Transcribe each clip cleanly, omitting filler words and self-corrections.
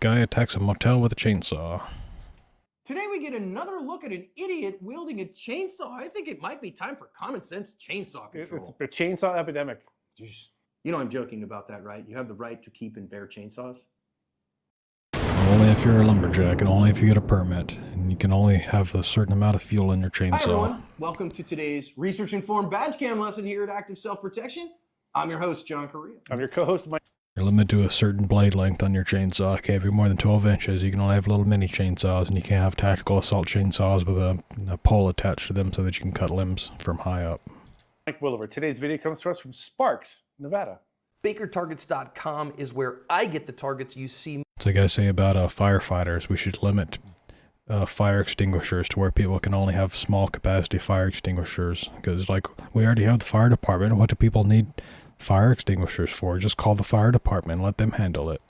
Guy attacks a motel with a chainsaw. Today we get another look at an idiot wielding a chainsaw. I think it might be time for common sense chainsaw control. It's a chainsaw epidemic. You know I'm joking about that, right? You have the right to keep and bear chainsaws. Only if you're a lumberjack and only if you get a permit. And you can only have a certain amount of fuel in your chainsaw. Hi everyone, welcome to today's research-informed badge cam lesson here at Active Self-Protection. I'm your host, John Correa. I'm your co-host, Mike. You're limited to a certain blade length on your chainsaw. It can't be more than 12 inches. You can only have little mini chainsaws, and you can't have tactical assault chainsaws with a pole attached to them so that you can cut limbs from high up. Mike Williver. Today's video comes to us from Sparks, Nevada. BakerTargets.com is where I get the targets you see. It's like I say about firefighters. We should limit fire extinguishers to where people can only have small capacity fire extinguishers. Because, like, we already have the fire department. What do people need fire extinguishers for? Just call the fire department and let them handle it.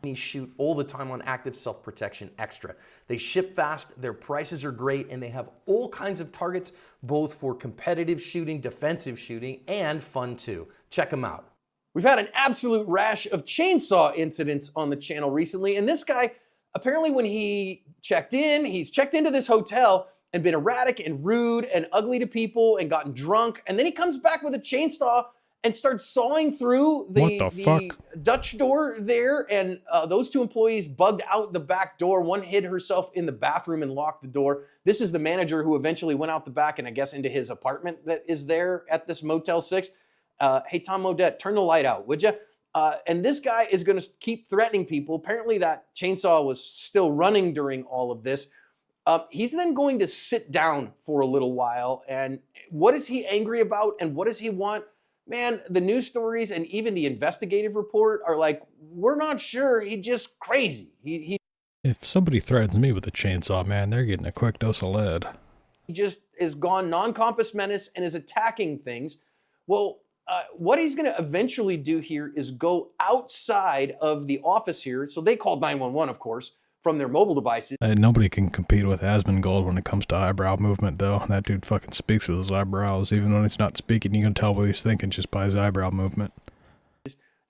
We shoot all the time on Active Self-Protection Extra. They ship fast, their prices are great, and they have all kinds of targets, both for competitive shooting, defensive shooting, and fun too. Check them out. We've had an absolute rash of chainsaw incidents on the channel recently, and this guy, apparently when he's checked into this hotel and been erratic and rude and ugly to people and gotten drunk, and then he comes back with a chainsaw and starts sawing through the Dutch door there, and those two employees bugged out the back door. One hid herself in the bathroom and locked the door. This is the manager who eventually went out the back and I guess into his apartment that is there at this Motel 6. Hey, Tom Modette, turn the light out, would you? And this guy is going to keep threatening people. Apparently that chainsaw was still running during all of this. He's then going to sit down for a little while. And what is he angry about and what does he want? Man, the news stories and even the investigative report are like, we're not sure. He's just crazy. If somebody threatens me with a chainsaw, man, they're getting a quick dose of lead. He just is gone non-compass menace and is attacking things. Well, what he's going to eventually do here is go outside of the office here. So they called 911, of course, from their mobile devices. Nobody can compete with Asmongold when it comes to eyebrow movement, though. That dude fucking speaks with his eyebrows. Even when he's not speaking, you can tell what he's thinking just by his eyebrow movement.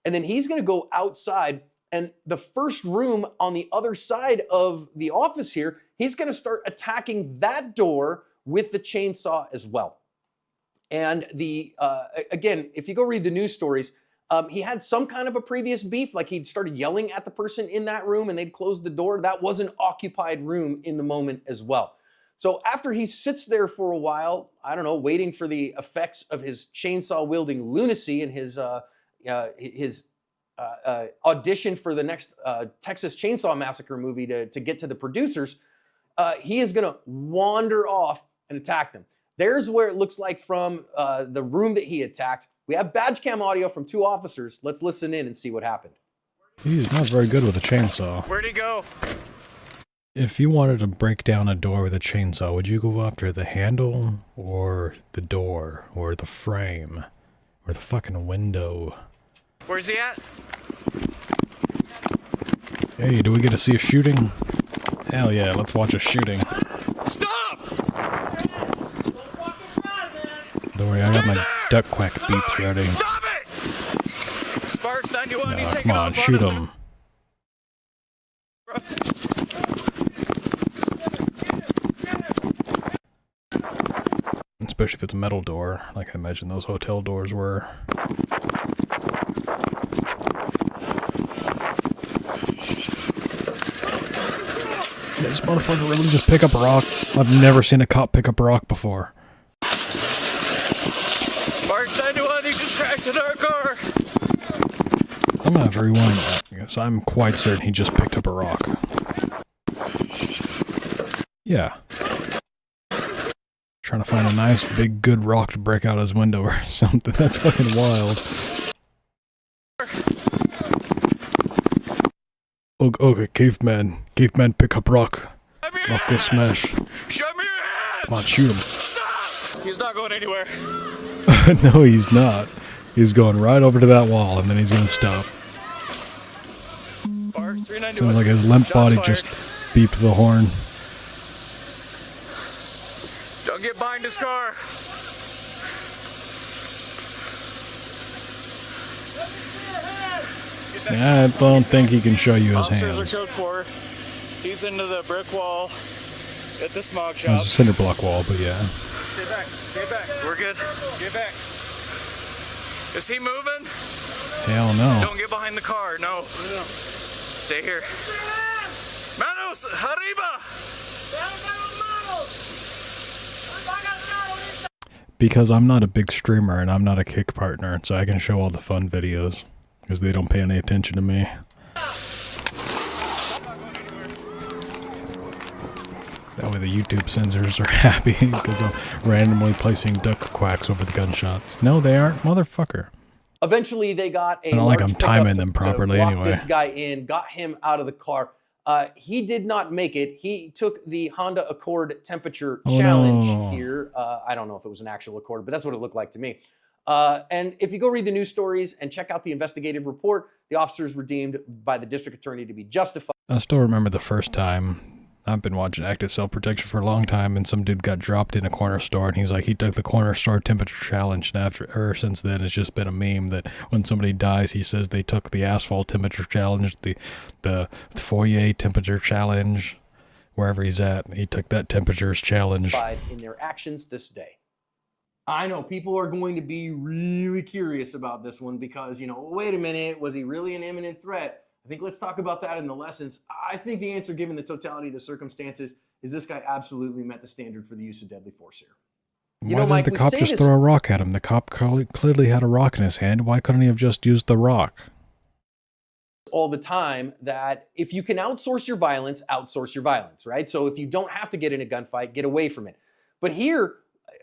And then he's going to go outside, and the first room on the other side of the office here, he's going to start attacking that door with the chainsaw as well. And again, if you go read the news stories, he had some kind of a previous beef, like he'd started yelling at the person in that room and they'd closed the door. That was an occupied room in the moment as well. So after he sits there for a while, I don't know, waiting for the effects of his chainsaw wielding lunacy and his audition for the next Texas Chainsaw Massacre movie to get to the producers, he is going to wander off and attack them. There's where it looks like from the room that he attacked. We have badge cam audio from two officers. Let's listen in and see what happened. He's not very good with a chainsaw. Where'd he go? If you wanted to break down a door with a chainsaw, would you go after the handle or the door or the frame or the fucking window? Where's he at? Hey, do we get to see a shooting? Hell yeah, let's watch a shooting. Stop! Don't worry, I got my duck quack beeps ready. Stop it! Sparks 91, he's taking Come on, shoot him. Especially if it's a metal door, like I imagine those hotel doors were. This motherfucker really just pick up a rock. I've never seen a cop pick up a rock before. Sparks 91, he just crashed in our car. I'm gonna have to rewind that, because I'm quite certain he just picked up a rock. Yeah. Trying to find a nice, big, good rock to break out his window or something. That's fucking wild. Okay, caveman. Caveman, pick up rock. Rock go smash. Show me your hands! Come on, shoot him. Stop! He's not going anywhere. No, he's not. He's going right over to that wall, and then he's gonna stop. Sparks 391. Sounds like his limp body just beeped the horn. Don't get behind his car. Yeah, I don't think he can show you his Officers hands. are code 4. He's into the brick wall at the smog It's shop. a cinder block wall, but yeah. Stay back. Stay back. We're good. Get back. Is he moving? Hell no. Don't get behind the car. No. Stay here. Manos, arriba! Because I'm not a big streamer and I'm not a kick partner, so I can show all the fun videos. Because they don't pay any attention to me. That way the YouTube censors are happy because I'm randomly placing duck quacks over the gunshots. No, they aren't, motherfucker. Eventually, they got a I don't like large I'm timing pickup them to properly block anyway. this guy in, got him out of the car. He did not make it. He took the Honda Accord temperature challenge no. here. I don't know if it was an actual Accord, but that's what it looked like to me. And if you go read the news stories and check out the investigative report, the officers were deemed by the district attorney to be justified. I still remember the first time. I've been watching active self-protection for a long time, and some dude got dropped in a corner store, and he's like, he took the corner store temperature challenge, and ever since then, it's just been a meme that when somebody dies, he says they took the asphalt temperature challenge, the foyer temperature challenge, wherever he's at, he took that temperatures challenge. In their actions this day. I know people are going to be really curious about this one because, you know, wait a minute, was he really an imminent threat? I think let's talk about that in the lessons. I think the answer, given the totality of the circumstances, is this guy absolutely met the standard for the use of deadly force here. Why didn't the cop just throw a rock at him? The cop clearly had a rock in his hand. Why couldn't he have just used the rock? All the time that if you can outsource your violence, right? So if you don't have to get in a gunfight, get away from it. But here,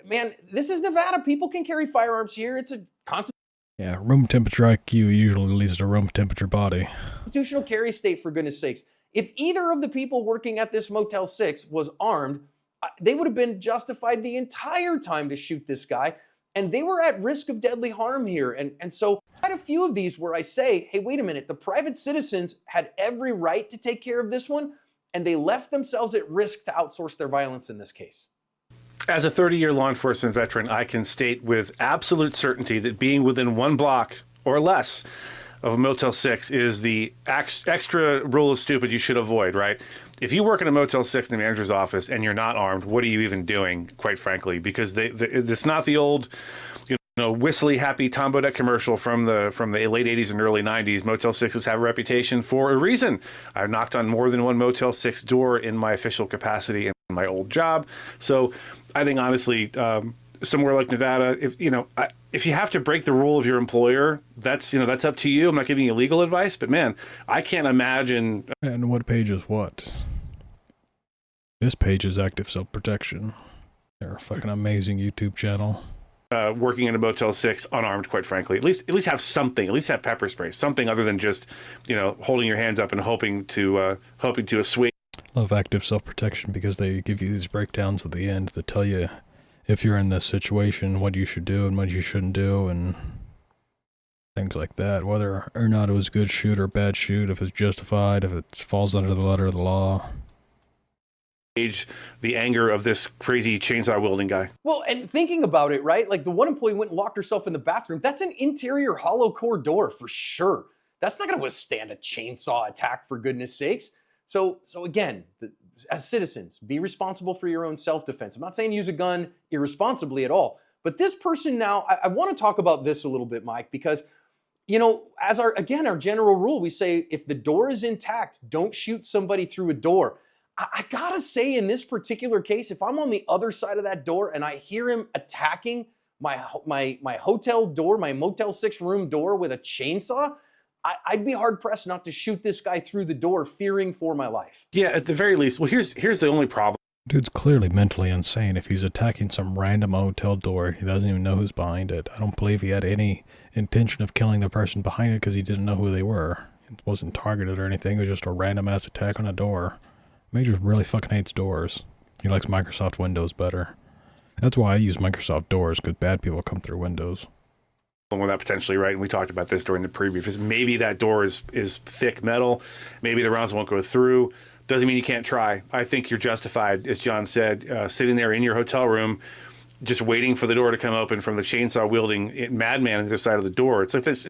man, this is Nevada. People can carry firearms here. It's a constant. Yeah, room temperature IQ usually leads to room temperature body. Constitutional carry state, for goodness sakes. If either of the people working at this Motel 6 was armed, they would have been justified the entire time to shoot this guy. And they were at risk of deadly harm here. And so I had a few of these where I say, hey, wait a minute. The private citizens had every right to take care of this one, and they left themselves at risk to outsource their violence in this case. As a 30-year law enforcement veteran, I can state with absolute certainty that being within 1 block or less of a Motel 6 is the extra rule of stupid you should avoid, right? If you work in a Motel 6 in the manager's office and you're not armed, what are you even doing, quite frankly? Because it's not the old, whistly happy Tom Bodette commercial from the late 80s and early 90s. Motel 6s have a reputation for a reason. I've knocked on more than one Motel 6 door in my official capacity in my old job. So I think honestly, somewhere like Nevada, if you have to break the rule of your employer, that's up to you. I'm not giving you legal advice, but man, I can't imagine. And what page is what? This page is active self-protection. They're a fucking amazing YouTube channel. Working in a Motel 6 unarmed, quite frankly. At least have something. At least have pepper spray. Something other than just, holding your hands up and hoping to assuage. Love active self-protection because they give you these breakdowns at the end that tell you if you're in this situation, what you should do and what you shouldn't do, and things like that. Whether or not it was a good shoot or bad shoot, if it's justified, if it falls under the letter of the law. The anger of this crazy chainsaw wielding guy. Well, and thinking about it, right? Like the one employee went and locked herself in the bathroom. That's an interior hollow core door for sure. That's not going to withstand a chainsaw attack, for goodness sakes. So again, as citizens, be responsible for your own self-defense. I'm not saying use a gun irresponsibly at all. But this person now, I want to talk about this a little bit, Mike, because, as our general rule, we say if the door is intact, don't shoot somebody through a door. I gotta say, in this particular case, if I'm on the other side of that door and I hear him attacking my hotel door, my Motel 6 room door with a chainsaw, I'd be hard pressed not to shoot this guy through the door, fearing for my life. Yeah, at the very least. Well, here's the only problem. Dude's clearly mentally insane if he's attacking some random hotel door. He doesn't even know who's behind it. I don't believe he had any intention of killing the person behind it because he didn't know who they were. It wasn't targeted or anything. It was just a random ass attack on a door. Major really fucking hates doors. He likes Microsoft Windows better. That's why I use Microsoft doors, because bad people come through Windows. With that potentially, right? And we talked about this during the preview. Is maybe that door is thick metal. Maybe the rounds won't go through. Doesn't mean you can't try. I think you're justified, as John said, sitting there in your hotel room, just waiting for the door to come open from the chainsaw wielding madman on the other side of the door. It's like this.